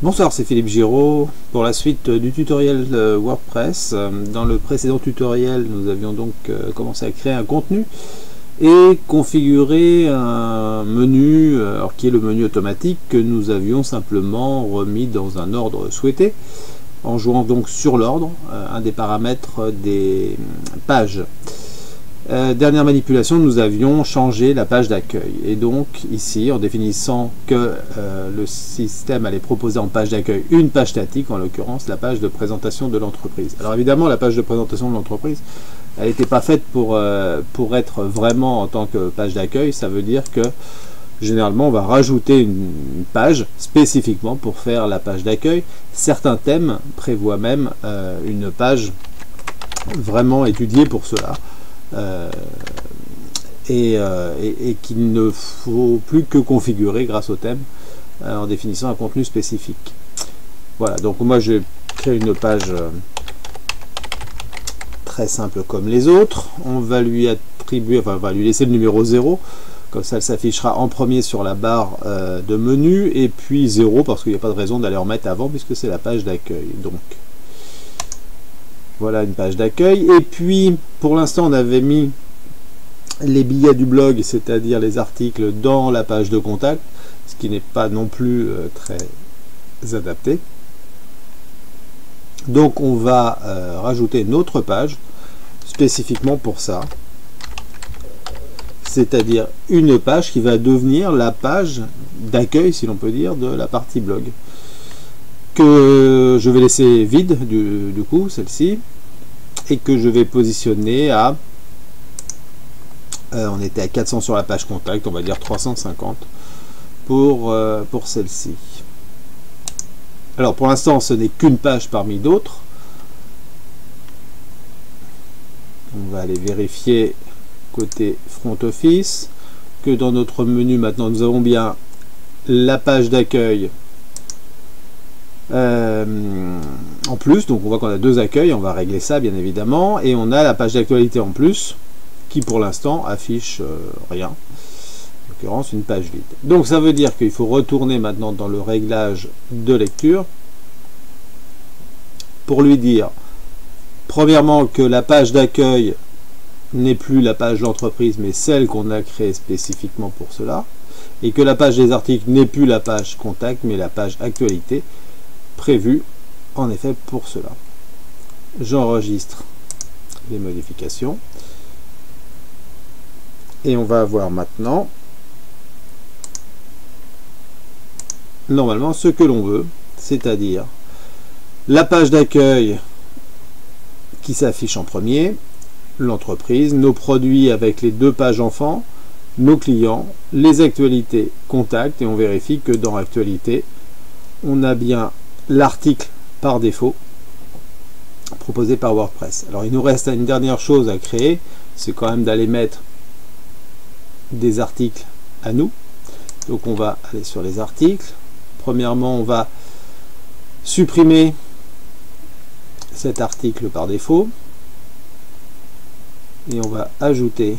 Bonsoir, c'est Philippe Giraud pour la suite du tutoriel WordPress. Dans le précédent tutoriel, nous avions donc commencé à créer un contenu et configurer un menu, qui est le menu automatique que nous avions simplement remis dans un ordre souhaité, en jouant donc sur l'ordre, un des paramètres des pages. Dernière manipulation, nous avions changé la page d'accueil, et donc ici, en définissant que le système allait proposer en page d'accueil une page statique, en l'occurrence la page de présentation de l'entreprise. Alors évidemment, la page de présentation de l'entreprise, elle n'était pas faite pour être vraiment en tant que page d'accueil. Ça veut dire que généralement on va rajouter une page spécifiquement pour faire la page d'accueil. Certains thèmes prévoient même une page vraiment étudiée pour cela. Et qu'il ne faut plus que configurer grâce au thème en définissant un contenu spécifique. Voilà, donc moi je crée une page très simple comme les autres. On va lui attribuer, enfin on va lui laisser le numéro 0, comme ça elle s'affichera en premier sur la barre de menu, et puis 0 parce qu'il n'y a pas de raison d'aller en mettre avant puisque c'est la page d'accueil. Donc voilà une page d'accueil. Et puis pour l'instant on avait mis les billets du blog, c'est-à-dire les articles, dans la page de contact, ce qui n'est pas non plus très adapté. Donc on va rajouter une autre page spécifiquement pour ça, c'est-à-dire une page qui va devenir la page d'accueil, si l'on peut dire, de la partie blog, que je vais laisser vide du coup, celle-ci, et que je vais positionner à on était à 400 sur la page contact, on va dire 350 pour celle-ci. Alors pour l'instant ce n'est qu'une page parmi d'autres. On va aller vérifier côté front office que dans notre menu maintenant nous avons bien la page d'accueil en plus, donc on voit qu'on a deux accueils, on va régler ça bien évidemment, et on a la page d'actualité en plus qui pour l'instant affiche rien, en l'occurrence une page vide. Donc ça veut dire qu'il faut retourner maintenant dans le réglage de lecture pour lui dire premièrement que la page d'accueil n'est plus la page d'entreprise mais celle qu'on a créée spécifiquement pour cela, et que la page des articles n'est plus la page contact mais la page actualité prévue en effet pour cela. J'enregistre les modifications et on va avoir maintenant normalement ce que l'on veut, c'est-à-dire la page d'accueil qui s'affiche en premier, l'entreprise, nos produits avec les deux pages enfants, nos clients, les actualités contact, et on vérifie que dans actualité on a bien l'article par défaut proposé par WordPress. Alors il nous reste une dernière chose à créer, c'est quand même d'aller mettre des articles à nous. Donc on va aller sur les articles. Premièrement on va supprimer cet article par défaut et on va ajouter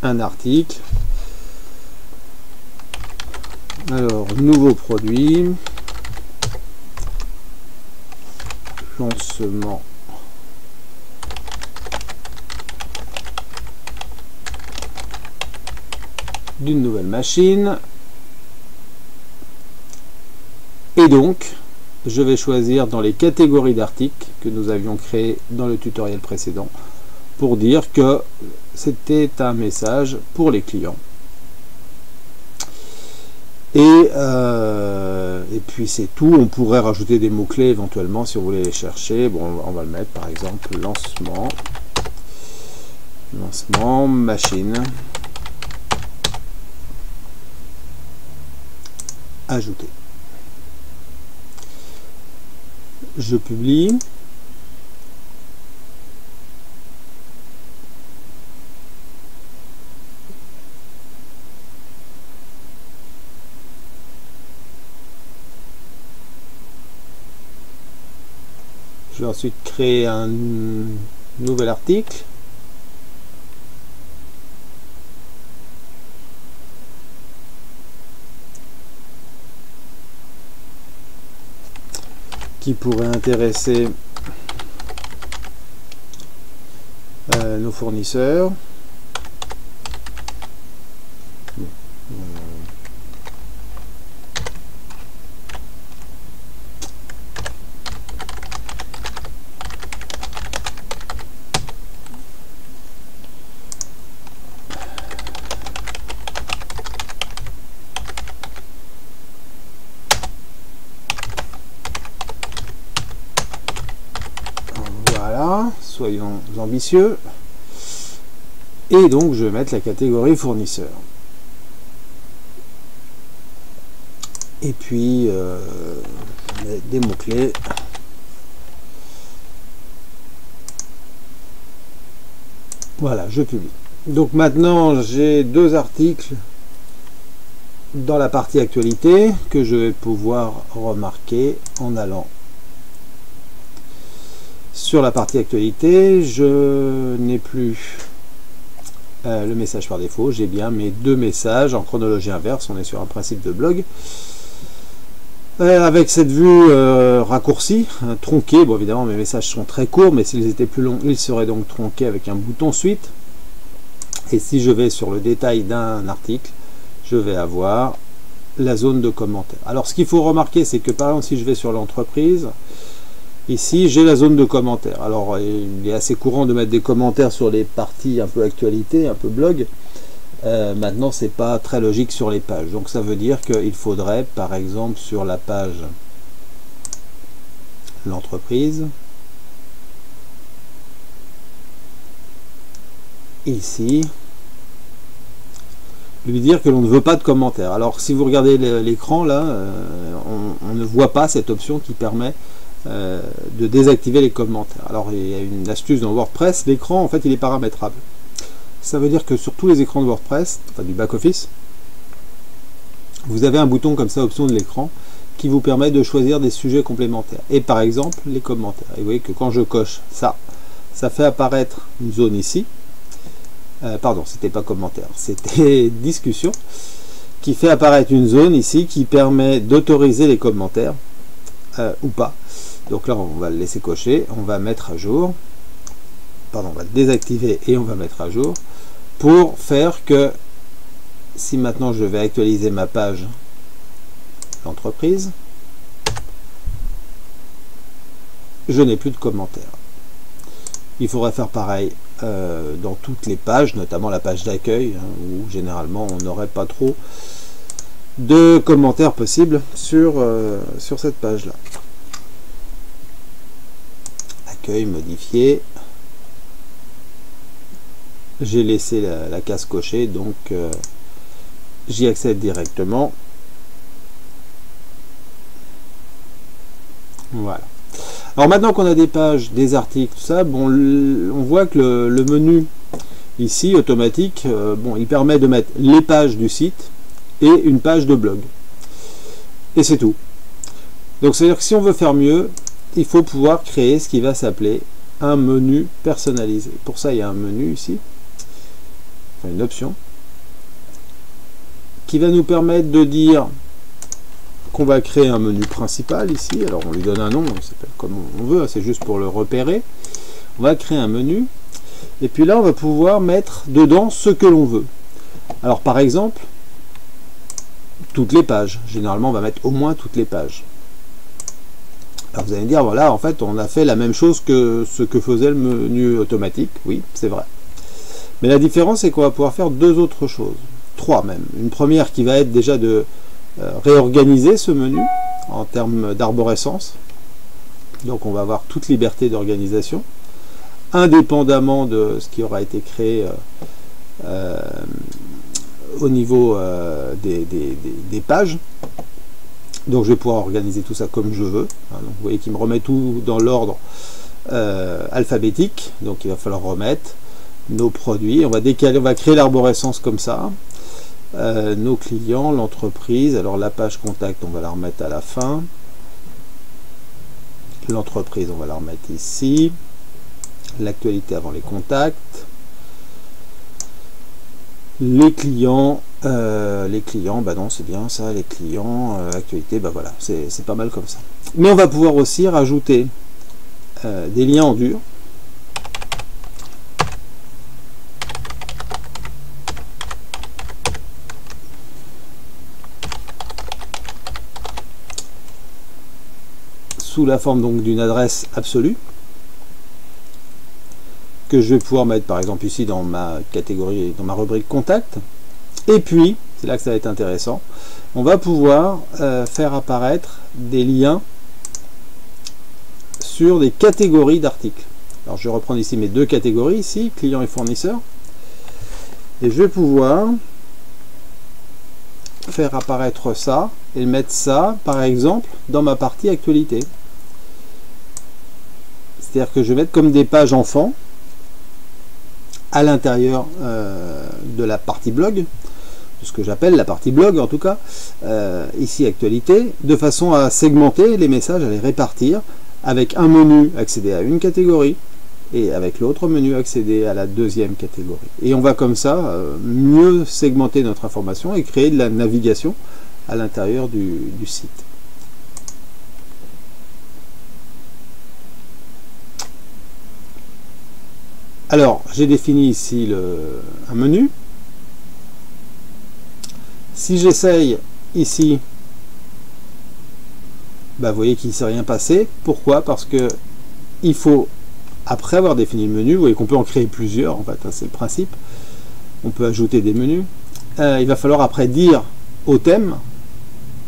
un article. Alors nouveau produit, lancement d'une nouvelle machine, et donc je vais choisir dans les catégories d'articles que nous avions créées dans le tutoriel précédent pour dire que c'était un message pour les clients. Et puis c'est tout. On pourrait rajouter des mots-clés éventuellement si on voulait les chercher. Bon, on va le mettre par exemple lancement machine, ajouter. Je publie. Je vais ensuite créer un nouvel article. qui pourrait intéresser nos fournisseurs. Voilà, soyons ambitieux. Et donc je vais mettre la catégorie fournisseur. Et puis je mets des mots-clés. Voilà, je publie. Donc maintenant j'ai deux articles dans la partie actualité que je vais pouvoir remarquer en allant sur la partie actualité. Je n'ai plus le message par défaut, j'ai bien mes deux messages en chronologie inverse. On est sur un principe de blog avec cette vue raccourcie, tronquée. Bon, évidemment mes messages sont très courts, mais s'ils étaient plus longs ils seraient donc tronqués avec un bouton suite. Et si je vais sur le détail d'un article, je vais avoir la zone de commentaires. Alors ce qu'il faut remarquer, c'est que par exemple si je vais sur l'entreprise, ici j'ai la zone de commentaires. Alors il est assez courant de mettre des commentaires sur les parties un peu actualité, un peu blog. Maintenant c'est pas très logique sur les pages. Donc ça veut dire qu'il faudrait par exemple sur la page l'entreprise, ici, lui dire que l'on ne veut pas de commentaires. Alors si vous regardez l'écran là, on ne voit pas cette option qui permet de désactiver les commentaires. Alors il y a une astuce dans WordPress, l'écran en fait il est paramétrable. Ça veut dire que sur tous les écrans de WordPress, enfin du back-office, vous avez un bouton comme ça, option de l'écran, qui vous permet de choisir des sujets complémentaires. Et par exemple les commentaires. Et vous voyez que quand je coche ça, ça fait apparaître une zone ici. Pardon, c'était pas commentaire, c'était discussion, qui fait apparaître une zone ici qui permet d'autoriser les commentaires ou pas. Donc là on va le laisser cocher, on va mettre à jour, pardon, on va le désactiver et on va mettre à jour pour faire que si maintenant je vais actualiser ma page l'entreprise, je n'ai plus de commentaires. Il faudrait faire pareil dans toutes les pages, notamment la page d'accueil, hein, où généralement on n'aurait pas trop de commentaires possibles sur cette page là. Accueil modifié, j'ai laissé la case cochée, donc j'y accède directement. Voilà. Alors maintenant qu'on a des pages, des articles, tout ça, bon, on voit que le menu ici automatique, bon, il permet de mettre les pages du site et une page de blog. Et c'est tout. Donc c'est à dire que si on veut faire mieux, il faut pouvoir créer ce qui va s'appeler un menu personnalisé. Pour ça, il y a un menu ici, enfin une option, qui va nous permettre de dire qu'on va créer un menu principal ici. Alors on lui donne un nom, on s'appelle comme on veut, c'est juste pour le repérer. On va créer un menu et puis là on va pouvoir mettre dedans ce que l'on veut. Alors par exemple toutes les pages, généralement on va mettre au moins toutes les pages. Alors vous allez me dire voilà, en fait on a fait la même chose que ce que faisait le menu automatique. Oui, c'est vrai, mais la différence c'est qu'on va pouvoir faire deux autres choses, trois même. Une première qui va être déjà de réorganiser ce menu en termes d'arborescence. Donc on va avoir toute liberté d'organisation indépendamment de ce qui aura été créé au niveau des pages. Donc je vais pouvoir organiser tout ça comme je veux. Donc vous voyez qu'il me remet tout dans l'ordre alphabétique. Donc il va falloir remettre nos produits. On va décaler, on va créer l'arborescence comme ça. Nos clients, l'entreprise. Alors la page contact, on va la remettre à la fin. L'entreprise, on va la remettre ici. L'actualité avant les contacts. Les clients, Les clients, bah non, c'est bien ça, les clients, actualité, bah voilà, c'est pas mal comme ça. Mais on va pouvoir aussi rajouter des liens en dur. Sous la forme donc d'une adresse absolue que je vais pouvoir mettre par exemple ici dans ma catégorie, dans ma rubrique contact. Et puis, c'est là que ça va être intéressant, on va pouvoir faire apparaître des liens sur des catégories d'articles. Alors je vais reprendre ici mes deux catégories, ici, clients et fournisseurs. Et je vais pouvoir faire apparaître ça et mettre ça, par exemple, dans ma partie actualité. C'est-à-dire que je vais mettre comme des pages enfants à l'intérieur de la partie blog, de ce que j'appelle la partie blog en tout cas, ici actualité, de façon à segmenter les messages, à les répartir, avec un menu accéder à une catégorie, et avec l'autre menu accéder à la deuxième catégorie. Et on va comme ça mieux segmenter notre information et créer de la navigation à l'intérieur du site. Alors, j'ai défini ici un menu. Si j'essaye ici, bah, vous voyez qu'il ne s'est rien passé. Pourquoi? Parce que il faut, après avoir défini le menu, vous voyez qu'on peut en créer plusieurs, en fait, hein, c'est le principe. On peut ajouter des menus. Il va falloir après dire au thème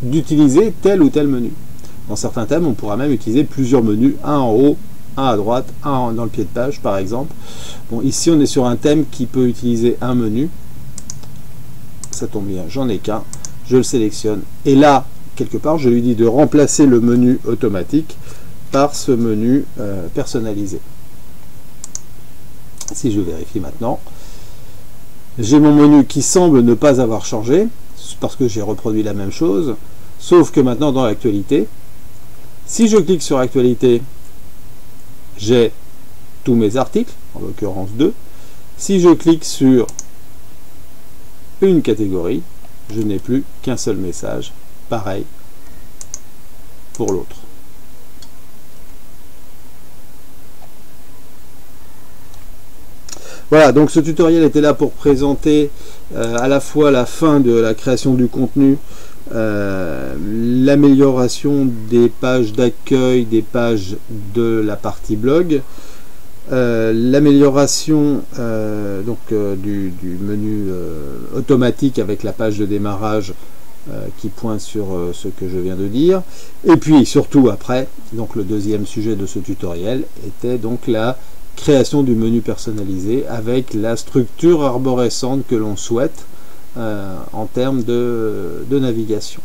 d'utiliser tel ou tel menu. Dans certains thèmes, on pourra même utiliser plusieurs menus, un en haut, un à droite, un dans le pied de page par exemple. Bon, ici on est sur un thème qui peut utiliser un menu. Ça tombe bien, j'en ai qu'un. Je le sélectionne. Et là, quelque part, je lui dis de remplacer le menu automatique par ce menu personnalisé. Si je vérifie maintenant, j'ai mon menu qui semble ne pas avoir changé, parce que j'ai reproduit la même chose, sauf que maintenant dans l'actualité, si je clique sur actualité, j'ai tous mes articles, en l'occurrence 2. Si je clique sur une catégorie, je n'ai plus qu'un seul message. Pareil pour l'autre. Voilà, donc ce tutoriel était là pour présenter à la fois la fin de la création du contenu, l'amélioration des pages d'accueil, des pages de la partie blog, l'amélioration du menu automatique avec la page de démarrage qui pointe sur ce que je viens de dire, et puis surtout après, donc le deuxième sujet de ce tutoriel était donc la création du menu personnalisé avec la structure arborescente que l'on souhaite en termes de navigation.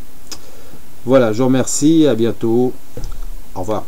Voilà, je vous remercie, à bientôt, au revoir.